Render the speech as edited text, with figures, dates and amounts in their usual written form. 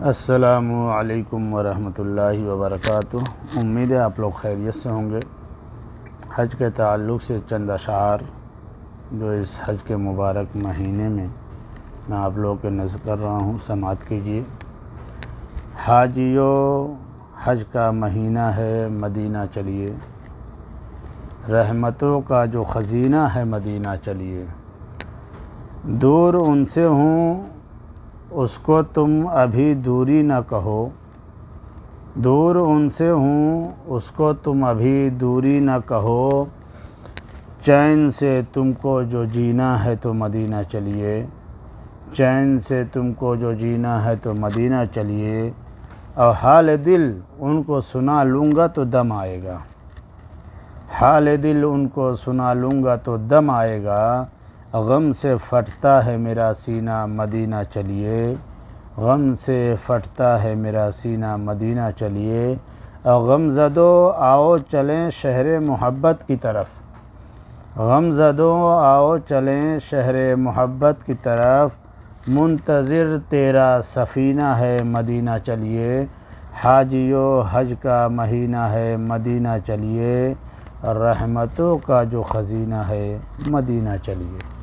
السلام علیکم ورحمۃ اللہ وبرکاتہ۔ امید ہے آپ لوگ خیریت سے ہوں گے۔ حج کے تعلق سے چند اشعار جو اس حج کے مبارک مہینے میں آپ لوگوں کے نظر کر رہا ہوں، سماعت کیجیے۔ حاجیو حج کا مہینہ ہے مدینہ چلیے، رحمتوں کا جو خزینہ ہے مدینہ چلیے۔ دور ان سے ہوں اس کو تم ابھی دوری نہ کہو، دور ان سے ہوں اس کو تم ابھی دوری نہ کہو۔ چین سے تم کو جو جینا ہے تو مدینہ چلیے، چین سے تم کو جو جینا ہے تو مدینہ چلیے۔ اور حال دل ان کو سنا لوں گا تو دم آئے گا، حال دل ان کو سنا لوں گا تو دم آئے گا۔ غم سے پھٹتا ہے میرا سینہ مدینہ چلیے، غم سے پھٹتا ہے میرا سینہ مدینہ چلیے۔ اور غم زدو آؤ چلیں شہر محبت کی طرف، غم زدو آؤ چلیں شہر محبت کی طرف۔ منتظر تیرا سفینہ ہے مدینہ چلیے، حاجیو حج کا مہینہ ہے مدینہ چلیے، رحمتوں کا جو خزینہ ہے مدینہ چلیے۔